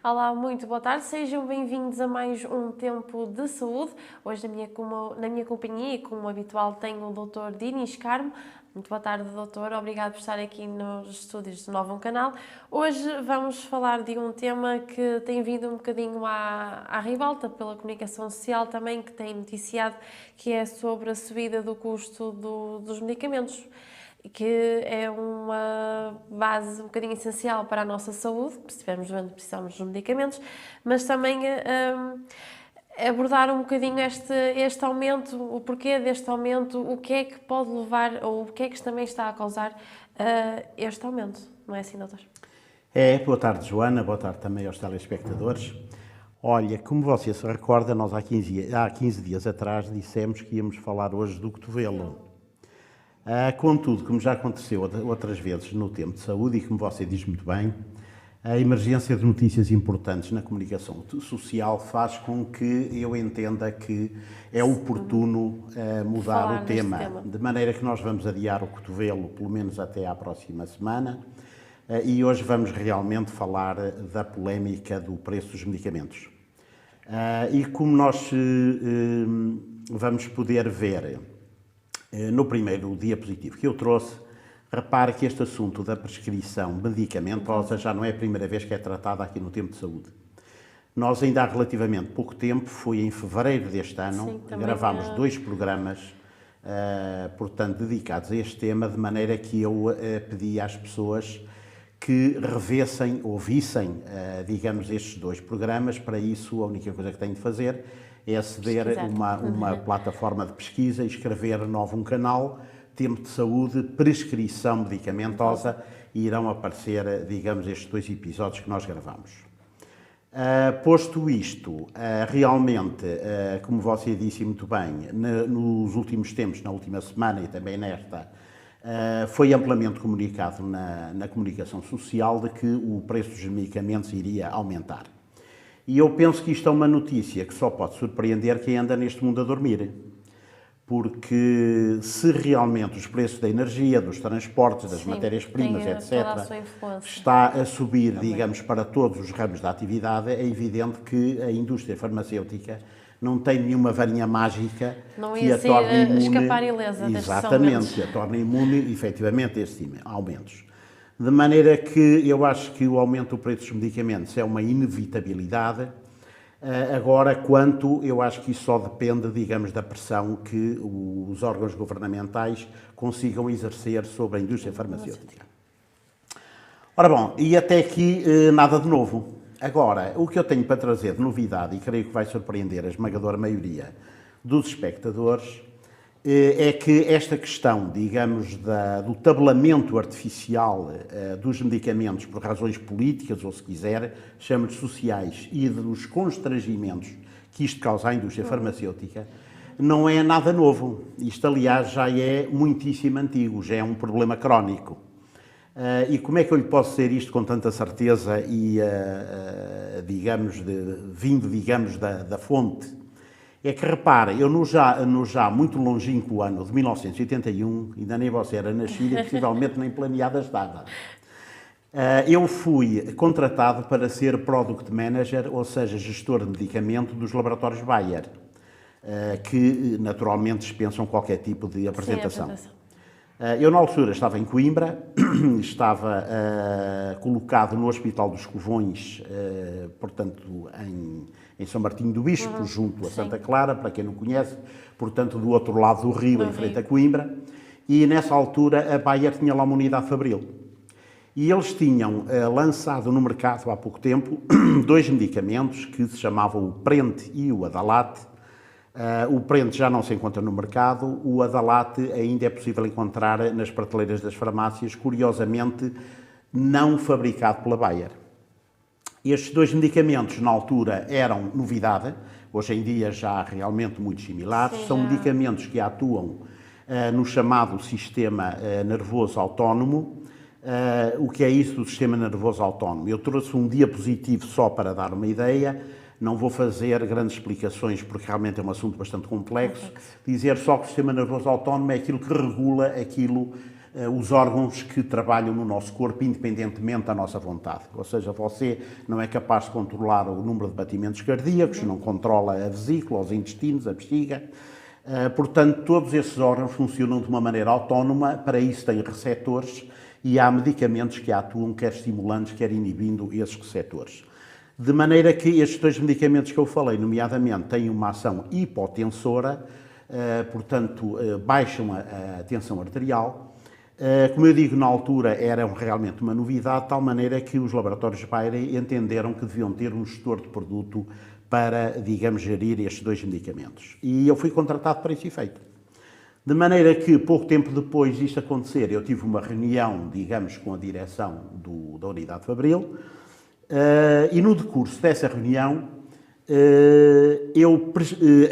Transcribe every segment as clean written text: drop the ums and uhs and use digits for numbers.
Olá, muito boa tarde, sejam bem-vindos a mais um Tempo de Saúde. Hoje na minha companhia, como habitual, tenho o Dr. Dinis Carmo. Muito boa tarde, doutor. Obrigado por estar aqui nos estúdios do Novo Canal. Hoje vamos falar de um tema que tem vindo um bocadinho à ribalta pela comunicação social também, que tem noticiado, que é sobre a subida do custo dos medicamentos, que é uma base um bocadinho essencial para a nossa saúde, se estivermos doentes precisamos dos medicamentos, mas também abordar um bocadinho este aumento, o porquê deste aumento, o que é que pode levar, ou o que é que também está a causar este aumento, não é assim, doutor? Boa tarde, Joana, boa tarde também aos telespectadores. Olha, como você se recorda, nós há 15 dias atrás dissemos que íamos falar hoje do cotovelo. Contudo, como já aconteceu outras vezes no tempo de saúde, e como você diz muito bem, a emergência de notícias importantes na comunicação social faz com que eu entenda que é oportuno mudar o tema, de maneira que nós vamos adiar o cotovelo, pelo menos até à próxima semana, e hoje vamos realmente falar da polémica do preço dos medicamentos. E como nós vamos poder ver no primeiro diapositivo que eu trouxe, repare que este assunto da prescrição medicamentosa já não é a primeira vez que é tratado aqui no Tempo de Saúde. Nós ainda há relativamente pouco tempo, foi em fevereiro deste ano, gravámos 2 programas, portanto, dedicados a este tema, de maneira que eu pedi às pessoas que revessem, ouvissem, digamos, estes 2 programas. Para isso, a única coisa que têm de fazer é aceder a uma plataforma de pesquisa e escrever um canal, Tempo de Saúde, prescrição medicamentosa, e irão aparecer, digamos, estes 2 episódios que nós gravamos. Posto isto, realmente, como você disse muito bem, nos últimos tempos, na última semana e também nesta, foi amplamente comunicado na comunicação social de que o preço dos medicamentos iria aumentar. E eu penso que isto é uma notícia que só pode surpreender quem anda neste mundo a dormir. Porque se realmente os preços da energia, dos transportes, das matérias-primas, etc., está a subir, digamos, para todos os ramos da atividade, é evidente que a indústria farmacêutica não tem nenhuma varinha mágica que a torne imune. Escapar ilesa. Exatamente, que a torne imune, efetivamente, a estes aumentos. De maneira que eu acho que o aumento do preço dos medicamentos é uma inevitabilidade. Agora, eu acho que isso só depende, digamos, da pressão que os órgãos governamentais consigam exercer sobre a indústria farmacêutica. Ora bom, e até aqui nada de novo. Agora, o que eu tenho para trazer de novidade, e creio que vai surpreender a esmagadora maioria dos espectadores, é que esta questão, digamos, do tabelamento artificial dos medicamentos por razões políticas, ou se quiser, chame-lhe sociais, e dos constrangimentos que isto causa à indústria farmacêutica, não é nada novo. Isto, aliás, já é muitíssimo antigo, já é um problema crónico. E como é que eu lhe posso dizer isto com tanta certeza e, vindo da fonte? É que, repare, eu no já muito longínquo ano de 1981, ainda nem você era nascida e possivelmente nem planeada estava, eu fui contratado para ser Product Manager, ou seja, gestor de medicamento dos laboratórios Bayer, que naturalmente dispensam qualquer tipo de apresentação. Eu, na altura, estava em Coimbra, estava colocado no Hospital dos Covões, portanto, em São Martinho do Bispo, junto a Santa Clara, para quem não conhece, portanto, do outro lado do rio, em frente a Coimbra, e nessa altura a Bayer tinha lá uma unidade fabril. E eles tinham lançado no mercado há pouco tempo 2 medicamentos que se chamavam o Prente e o Adalat. O Prente já não se encontra no mercado, o Adalat ainda é possível encontrar nas prateleiras das farmácias, curiosamente não fabricado pela Bayer. Estes 2 medicamentos, na altura, eram novidade, hoje em dia já realmente muito similares. São medicamentos que atuam no chamado sistema nervoso autónomo. O que é isso do sistema nervoso autónomo? Eu trouxe um diapositivo só para dar uma ideia, não vou fazer grandes explicações porque realmente é um assunto bastante complexo. Dizer só que o sistema nervoso autónomo é aquilo que regula aquilo os órgãos que trabalham no nosso corpo independentemente da nossa vontade. Ou seja, você não é capaz de controlar o número de batimentos cardíacos, não controla a vesícula, os intestinos, a bexiga. Portanto, todos esses órgãos funcionam de uma maneira autónoma, para isso têm receptores e há medicamentos que atuam quer estimulantes, quer inibindo esses receptores. De maneira que estes 2 medicamentos que eu falei, nomeadamente, têm uma ação hipotensora, portanto, baixam a tensão arterial. Como eu digo, na altura eram realmente uma novidade, de tal maneira que os laboratórios Bayer entenderam que deviam ter um gestor de produto para, digamos, gerir estes 2 medicamentos. E eu fui contratado para esse efeito. De maneira que, pouco tempo depois disto acontecer, eu tive uma reunião, digamos, com a direção da Unidade Fabril, e no decurso dessa reunião, eu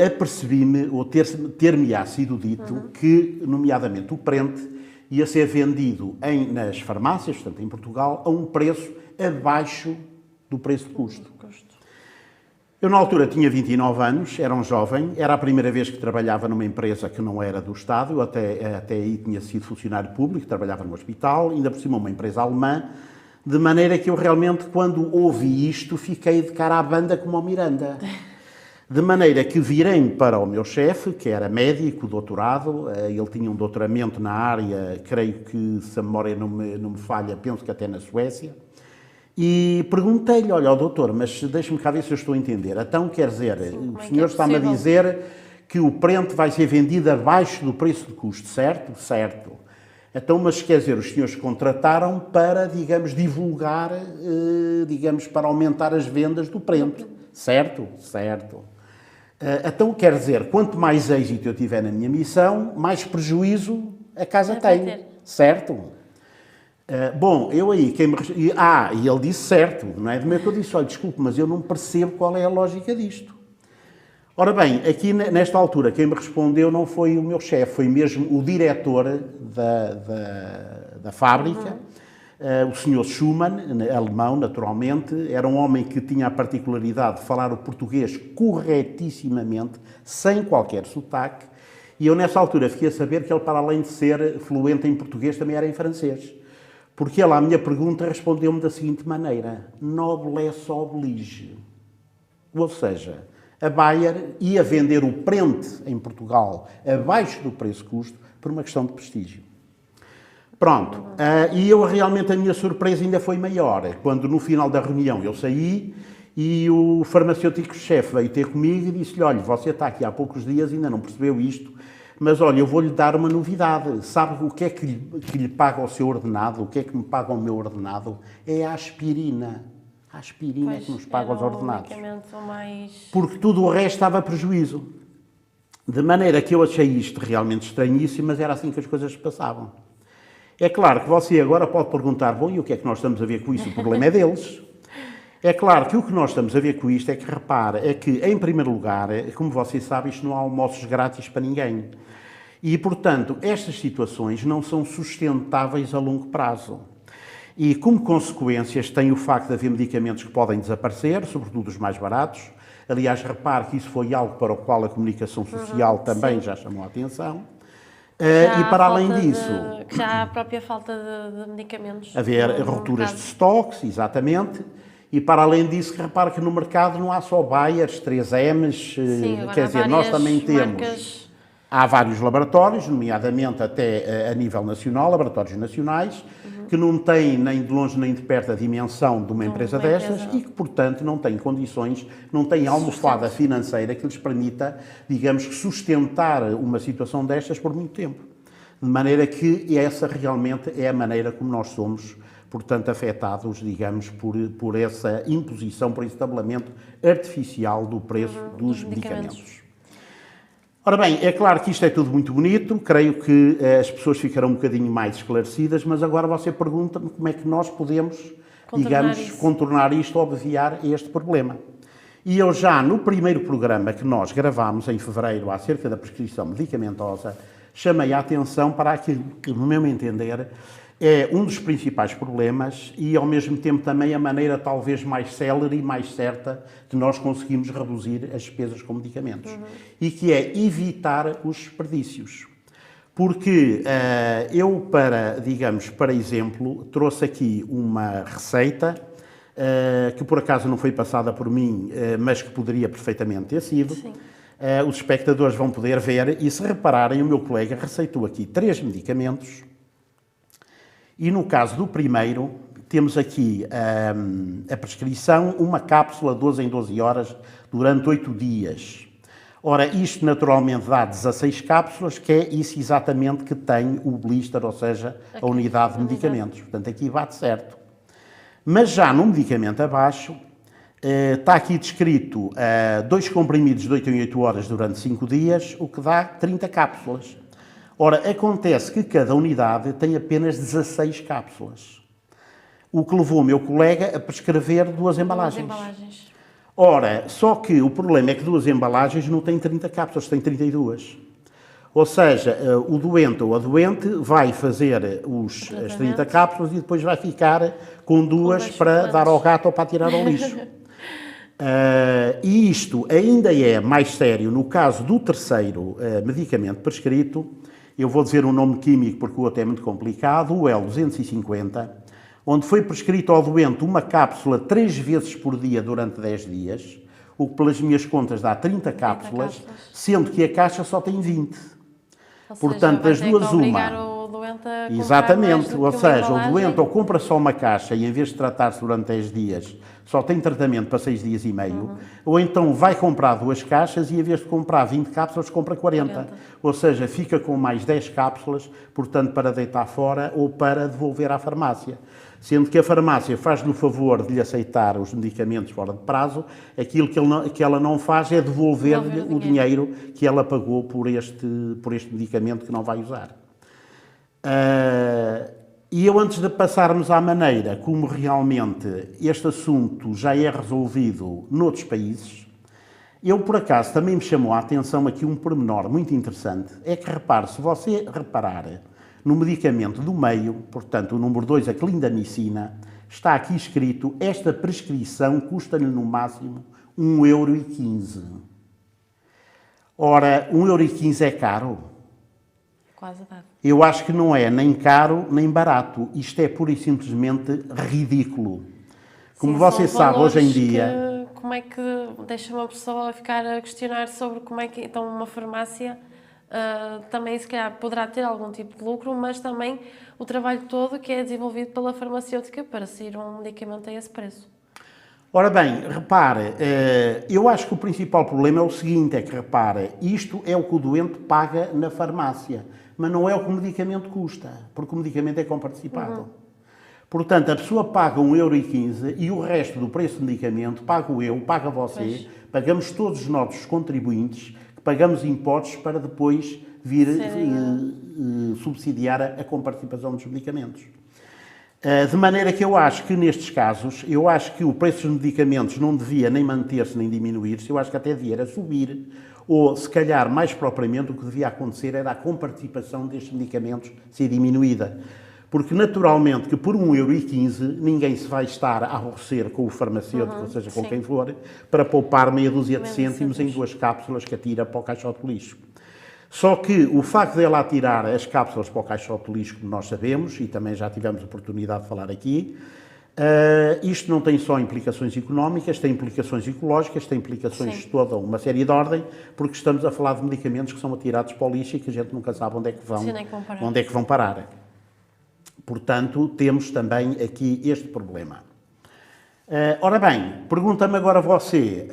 apercebi-me, ou ter-me-á sido dito, que, nomeadamente, o Prente ia ser vendido nas farmácias, portanto, em Portugal, a um preço abaixo do preço de custo. Eu, na altura, tinha 29 anos, era um jovem, era a primeira vez que trabalhava numa empresa que não era do Estado, eu até aí tinha sido funcionário público, trabalhava no hospital, ainda por cima uma empresa alemã, de maneira que eu realmente, quando ouvi isto, fiquei de cara à banda como ao Miranda. De maneira que virei para o meu chefe, que era médico, doutorado, ele tinha um doutoramento na área, creio que, se a memória não me falha, penso que até na Suécia, e perguntei-lhe, olha, doutor, mas deixe-me cá ver se eu estou a entender. Então, quer dizer, o senhor está-me a dizer que o Prente vai ser vendido abaixo do preço de custo, certo? Certo. Então, mas quer dizer, os senhores contrataram para, digamos, divulgar, digamos, para aumentar as vendas do Prente, certo? Certo. Então, quer dizer, quanto mais êxito eu tiver na minha missão, mais prejuízo a casa tem, certo? Bom, eu aí, e ele disse certo, não é? De meio que eu disse, olha, desculpe, mas eu não percebo qual é a lógica disto. Ora bem, aqui nesta altura, quem me respondeu não foi o meu chefe, foi mesmo o diretor da fábrica, o senhor Schumann, alemão, naturalmente, era um homem que tinha a particularidade de falar o português corretissimamente, sem qualquer sotaque, e eu nessa altura fiquei a saber que ele, para além de ser fluente em português, também era em francês. Porque ele, à minha pergunta, respondeu-me da seguinte maneira: noblesse oblige. Ou seja, a Bayer ia vender o Prente em Portugal abaixo do preço-custo por uma questão de prestígio. Pronto, e eu realmente, a minha surpresa ainda foi maior, quando no final da reunião eu saí e o farmacêutico-chefe veio ter comigo e disse-lhe, olha, você está aqui há poucos dias e ainda não percebeu isto, mas olha, eu vou-lhe dar uma novidade. Sabe o que é que lhe paga o seu ordenado? O que é que me paga o meu ordenado? É a aspirina. A aspirina que nos paga os ordenados. Porque tudo o resto estava a prejuízo. De maneira que eu achei isto realmente estranhíssimo, mas era assim que as coisas se passavam. É claro que você agora pode perguntar, bom, e o que é que nós estamos a ver com isso? O problema é deles. É claro que o que nós estamos a ver com isto é que, repara, é que, em primeiro lugar, como você sabe, isto não há almoços grátis para ninguém. E, portanto, estas situações não são sustentáveis a longo prazo. E, como consequências, tem o facto de haver medicamentos que podem desaparecer, sobretudo os mais baratos. Aliás, repare que isso foi algo para o qual a comunicação social também já chamou a atenção. E para além disso... Já há a própria falta de medicamentos. Haver rupturas de estoques, exatamente. E para além disso, repare que no mercado não há só Bayers, 3Ms, quer dizer, nós também temos... Há vários laboratórios, nomeadamente até a nível nacional, laboratórios nacionais, que não têm nem de longe nem de perto a dimensão de uma empresa destas e que, portanto, não têm condições, não têm almofada financeira que lhes permita, digamos, sustentar uma situação destas por muito tempo. De maneira que essa realmente é a maneira como nós somos, portanto, afetados, digamos, por essa imposição, por esse estabelecimento artificial do preço dos medicamentos. Ora bem, é claro que isto é tudo muito bonito, creio que as pessoas ficarão um bocadinho mais esclarecidas, mas agora você pergunta-me como é que nós podemos, contornar isto, obviar este problema. E eu já no primeiro programa que nós gravámos em fevereiro acerca da prescrição medicamentosa, chamei a atenção para aquilo que, no meu entender, é um dos principais problemas e, ao mesmo tempo, também a maneira talvez mais célere e mais certa de nós conseguirmos reduzir as despesas com medicamentos. E que é evitar os desperdícios. Porque eu, para exemplo, trouxe aqui uma receita que por acaso não foi passada por mim, mas que poderia perfeitamente ter sido. Sim. Os espectadores vão poder ver e, se repararem, o meu colega receitou aqui 3 medicamentos e, no caso do primeiro, temos aqui a prescrição, uma cápsula 12 em 12 horas durante 8 dias. Ora, isto naturalmente dá 16 cápsulas, que é isso exatamente que tem o blister, ou seja, a unidade de medicamentos. Portanto, aqui bate certo. Mas já no medicamento abaixo, está aqui descrito 2 comprimidos de 8 em 8 horas durante 5 dias, o que dá 30 cápsulas. Ora, acontece que cada unidade tem apenas 16 cápsulas, o que levou o meu colega a prescrever 2 embalagens. Ora, só que o problema é que 2 embalagens não têm 30 cápsulas, têm 32. Ou seja, o doente ou a doente vai fazer as 30 cápsulas e depois vai ficar com 2 para dar ao gato ou para tirar ao lixo. E isto ainda é mais sério no caso do terceiro medicamento prescrito. Eu vou dizer um nome químico porque o outro é muito complicado, o L250, onde foi prescrito ao doente uma cápsula 3 vezes por dia durante 10 dias, o que pelas minhas contas dá 30 cápsulas, sendo que a caixa só tem 20. Ou portanto, seja, das duas, uma. Exatamente, ou seja, o doente ou compra só uma caixa e em vez de tratar-se durante 10 dias, só tem tratamento para 6 dias e meio, ou então vai comprar 2 caixas e em vez de comprar 20 cápsulas, compra 40. Ou seja, fica com mais 10 cápsulas, portanto, para deitar fora ou para devolver à farmácia. Sendo que a farmácia faz-lhe o favor de lhe aceitar os medicamentos fora de prazo, aquilo que ela não faz é devolver-lhe o dinheiro que ela pagou por este medicamento que não vai usar. E eu, antes de passarmos à maneira como realmente este assunto já é resolvido noutros países, eu, por acaso, também me chamou a atenção aqui um pormenor muito interessante, é que, repare, se você reparar no medicamento do meio, portanto, o número 2, a clindamicina, está aqui escrito, esta prescrição custa-lhe no máximo 1,15 €. Ora, 1,15 € é caro? Quase nada. Eu acho que não é nem caro nem barato. Isto é pura e simplesmente ridículo. Como você sabe, hoje em dia... Como é que deixa uma pessoa ficar a questionar sobre como é que então uma farmácia também se calhar poderá ter algum tipo de lucro, mas também o trabalho todo que é desenvolvido pela farmacêutica para sair um medicamento a esse preço. Ora bem, repare, eu acho que o principal problema é o seguinte, é que, repare, isto é o que o doente paga na farmácia, mas não é o que o medicamento custa, porque o medicamento é comparticipado. Portanto, a pessoa paga 1,15 € e o resto do preço do medicamento pago eu, paga você, pagamos todos os nossos contribuintes, que pagamos impostos para depois vir subsidiar a comparticipação dos medicamentos. De maneira que eu acho que nestes casos, eu acho que o preço dos medicamentos não devia nem manter-se nem diminuir-se, eu acho que até devia subir, ou se calhar mais propriamente o que devia acontecer era a comparticipação destes medicamentos ser diminuída. Porque naturalmente que por 1,15 € ninguém se vai estar a aborrecer com o farmacêutico, ou seja, com quem for, para poupar meia dúzia de cêntimos em 2 cápsulas que atira para o caixote de lixo. Só que o facto de ela atirar as cápsulas para o caixote de lixo, como nós sabemos, e também já tivemos a oportunidade de falar aqui, isto não tem só implicações económicas, tem implicações ecológicas, tem implicações de toda uma série de ordem, porque estamos a falar de medicamentos que são atirados para o lixo e que a gente nunca sabe onde é que vão parar. Portanto, temos também aqui este problema. Ora bem, pergunta-me agora você,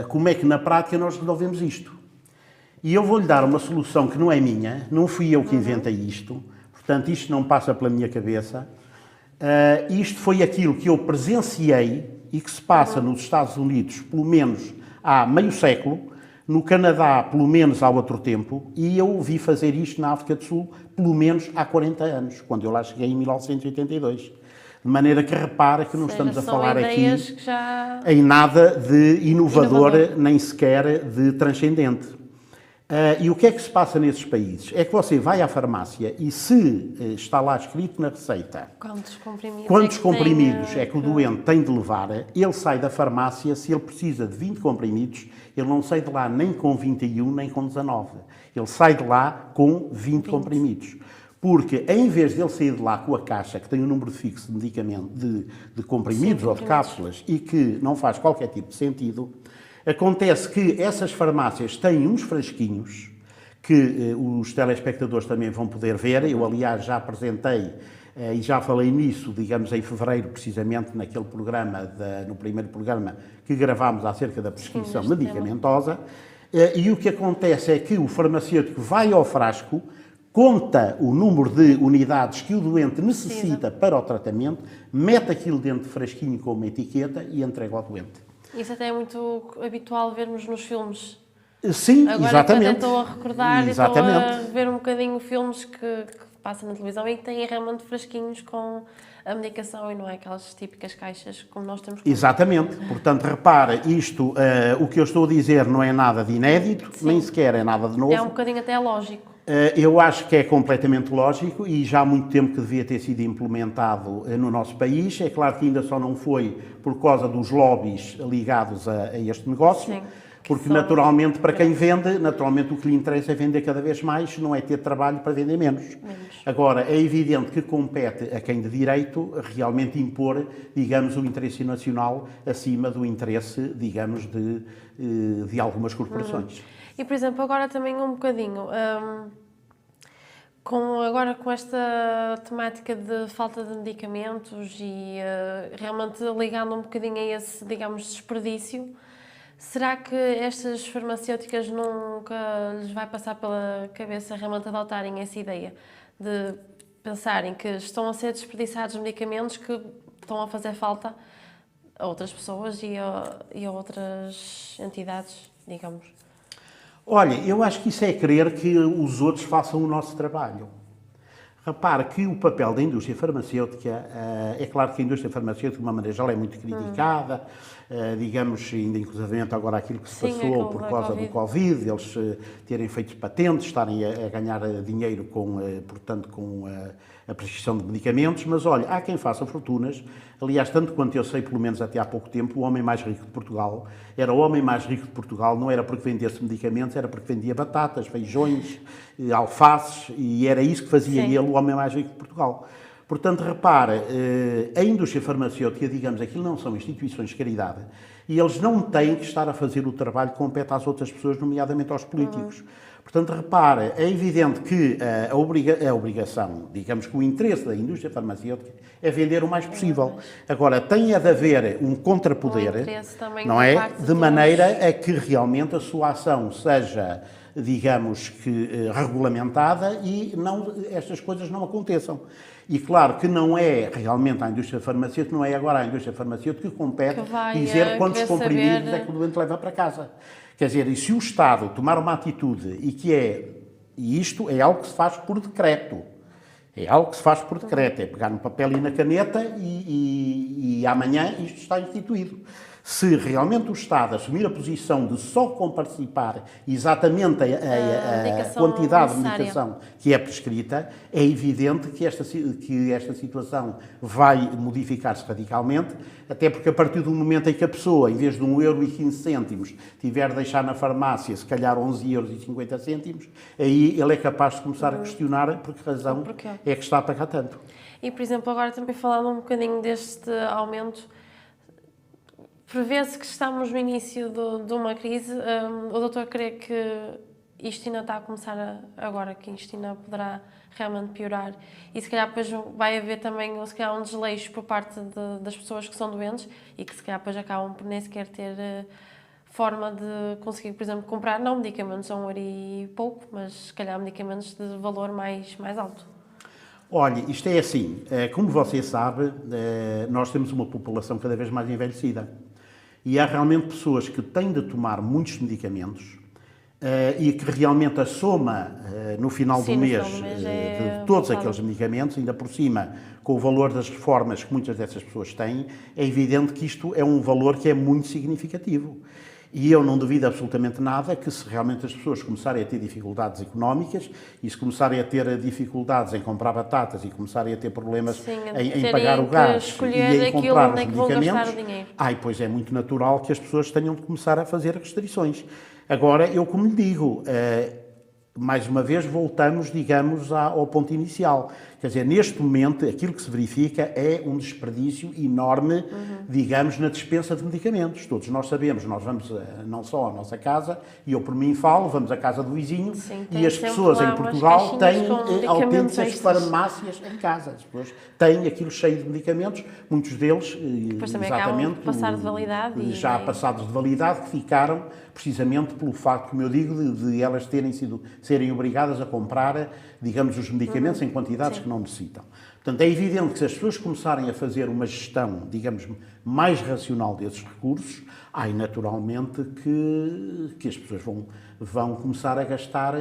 como é que na prática nós resolvemos isto? E eu vou-lhe dar uma solução que não é minha, não fui eu que inventei isto, portanto isto não passa pela minha cabeça. Isto foi aquilo que eu presenciei e que se passa nos Estados Unidos pelo menos há meio século, no Canadá pelo menos há outro tempo, e eu vi fazer isto na África do Sul pelo menos há 40 anos, quando eu lá cheguei em 1982. De maneira que repara que não estamos a falar aqui em nada de inovador, nem sequer de transcendente. E o que é que se passa nesses países? É que você vai à farmácia e se está lá escrito na receita quantos comprimidos é que o doente tem de levar, ele sai da farmácia, se ele precisa de 20 comprimidos, ele não sai de lá nem com 21 nem com 19. Ele sai de lá com 20 comprimidos. Porque, em vez de ele sair de lá com a caixa que tem um número fixo de medicamento, de comprimidos ou de cápsulas e que não faz qualquer tipo de sentido, acontece que essas farmácias têm uns frasquinhos que os telespectadores também vão poder ver. Eu, aliás, já apresentei e já falei nisso, digamos, em fevereiro, precisamente naquele programa, no primeiro programa que gravámos acerca da prescrição medicamentosa. E o que acontece é que o farmacêutico vai ao frasco, conta o número de unidades que o doente necessita para o tratamento, mete aquilo dentro de frasquinho com uma etiqueta e entrega ao doente. Isso até é muito habitual vermos nos filmes. Sim, agora, exatamente. Agora estou a recordar exatamente. E estou a ver um bocadinho filmes que passam na televisão e que têm realmente frasquinhos com a medicação e não é aquelas típicas caixas como nós temos. Exatamente. Portanto, repara, isto, o que eu estou a dizer não é nada de inédito, nem sequer é nada de novo. É um bocadinho até lógico. Eu acho que é completamente lógico e já há muito tempo que devia ter sido implementado no nosso país. É claro que ainda só não foi por causa dos lobbies ligados a este negócio. Sim. Porque, naturalmente, para quem vende, naturalmente o que lhe interessa é vender cada vez mais, não é ter trabalho para vender menos. Agora, é evidente que compete a quem de direito realmente impor, digamos, o interesse nacional acima do interesse, digamos, de algumas corporações. E, por exemplo, agora também um bocadinho, agora com esta temática de falta de medicamentos e realmente ligando um bocadinho a esse, digamos, desperdício, será que estas farmacêuticas nunca lhes vai passar pela cabeça realmente adotarem essa ideia de pensarem que estão a ser desperdiçados medicamentos que estão a fazer falta a outras pessoas e a outras entidades, digamos? Olha, eu acho que isso é querer que os outros façam o nosso trabalho. Repare que o papel da indústria farmacêutica, é claro que a indústria farmacêutica, de uma maneira geral, é muito criticada, digamos, ainda inclusivamente agora aquilo que se passou por causa do Covid, eles terem feito patentes, estarem a ganhar dinheiro portanto, com a prescrição de medicamentos, mas olha, há quem faça fortunas. Aliás, tanto quanto eu sei, pelo menos até há pouco tempo, o homem mais rico de Portugal era o homem mais rico de Portugal, não era porque vendesse medicamentos, era porque vendia batatas, feijões, alfaces, e era isso que fazia ele o homem mais rico de Portugal. Portanto, repara, a indústria farmacêutica, digamos, aquilo não são instituições de caridade, e eles não têm que estar a fazer o trabalho que compete às outras pessoas, nomeadamente aos políticos. Portanto, repara, é evidente que a obrigação, digamos que o interesse da indústria farmacêutica é vender o mais possível. Agora, tem de haver um contrapoder, não é? De maneira a que realmente a sua ação seja, digamos que, regulamentada e estas coisas não aconteçam. E claro que não é realmente a indústria farmacêutica, não é agora a indústria farmacêutica que compete dizer quantos comprimidos é que o doente leva para casa. Quer dizer, e se o Estado tomar uma atitude e isto é algo que se faz por decreto, é pegar no papel e na caneta e amanhã isto está instituído. Se realmente o Estado assumir a posição de só comparticipar exatamente a quantidade de medicação que é prescrita, é evidente que esta situação vai modificar-se radicalmente, até porque a partir do momento em que a pessoa, em vez de 1,15€, tiver de deixar na farmácia, se calhar 11,50€, aí ele é capaz de começar a questionar por que razão é que está a pagar tanto. E, por exemplo, agora também falando um bocadinho deste aumento, prevê-se que estamos no início de uma crise. O doutor crê que isto ainda está a começar agora, que isto ainda poderá realmente piorar e se calhar depois vai haver também se calhar um desleixo por parte das pessoas que são doentes e que se calhar depois acabam por nem sequer ter forma de conseguir, por exemplo, comprar, não medicamentos a €1 e pouco, mas se calhar medicamentos de valor mais alto. Olha, isto é assim, como você sabe, nós temos uma população cada vez mais envelhecida. E há realmente pessoas que têm de tomar muitos medicamentos e que realmente a soma no final do mês de todos aqueles medicamentos, ainda por cima com o valor das reformas que muitas dessas pessoas têm, é evidente que isto é um valor que é muito significativo. E eu não duvido absolutamente nada que, se realmente as pessoas começarem a ter dificuldades económicas e se começarem a ter dificuldades em comprar batatas e começarem a ter problemas Sim, em pagar o gás e em comprar os medicamentos, pois é muito natural que as pessoas tenham de começar a fazer restrições. Agora, eu como lhe digo, mais uma vez voltamos, digamos, ao ponto inicial. Quer dizer, neste momento, aquilo que se verifica é um desperdício enorme, digamos, na dispensa de medicamentos. Todos nós sabemos, nós vamos não só à nossa casa, e eu por mim falo, vamos à casa do vizinho, e as pessoas em Portugal têm autênticas farmácias em casa. As pessoas têm aquilo cheio de medicamentos, muitos deles, depois também exatamente, passar de validade já passados de validade, que ficaram precisamente pelo facto, como eu digo, de elas serem obrigadas a comprar, digamos, os medicamentos em quantidades que não necessitam. Portanto, é evidente que se as pessoas começarem a fazer uma gestão, digamos, mais racional desses recursos, aí naturalmente que as pessoas vão começar a gastar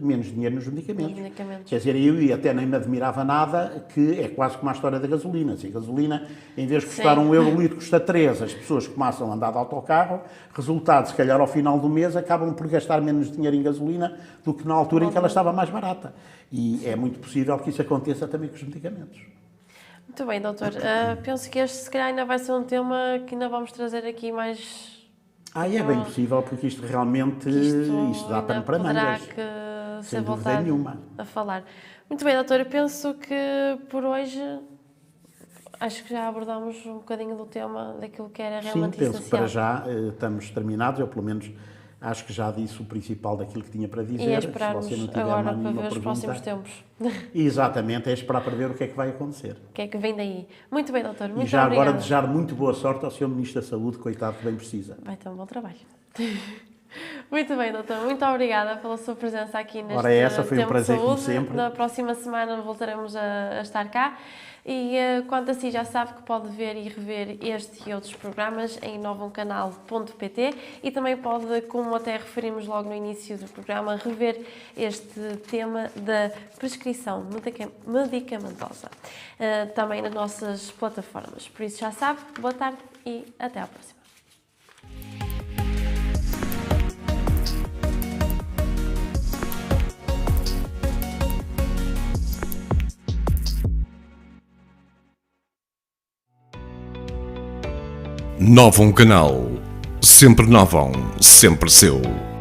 menos dinheiro nos medicamentos. Quer dizer, eu até nem me admirava nada, que é quase como a história da gasolina. Se a gasolina, em vez de custar €1 o litro, custa 3, as pessoas começam a andar de autocarro, resultado, se calhar ao final do mês, acabam por gastar menos dinheiro em gasolina do que na altura em que ela estava mais barata. E é muito possível que isso aconteça também com os medicamentos. Muito bem, doutor. Penso que este, se calhar, ainda vai ser um tema que ainda vamos trazer aqui mais... É bem possível, porque isto realmente isto dá pano para mangas. Que sem dúvida nenhuma. A falar. Muito bem, doutor. Eu penso que por hoje acho que já abordámos um bocadinho do tema daquilo que era realmente essencial. Sim, penso que para já estamos terminados. Eu, pelo menos, acho que já disse o principal daquilo que tinha para dizer. E esperarmos agora para ver os próximos tempos. Exatamente, é esperar para ver o que é que vai acontecer. O que é que vem daí. Muito bem, doutor. Muito obrigado. E já obrigada. agora desejar muito boa sorte ao Sr. Ministro da Saúde, coitado que bem precisa. Vai ter um bom trabalho. Muito bem, doutor. Muito obrigada pela sua presença aqui neste Ora, essa foi um prazer, como saúde. sempre. Na próxima semana voltaremos a estar cá. E quanto a si, já sabe que pode ver e rever este e outros programas em novumcanal.pt e também pode, como até referimos logo no início do programa, rever este tema da prescrição medicamentosa também nas nossas plataformas. Por isso já sabe, boa tarde e até à próxima. Novum Canal. Sempre Novum, sempre seu.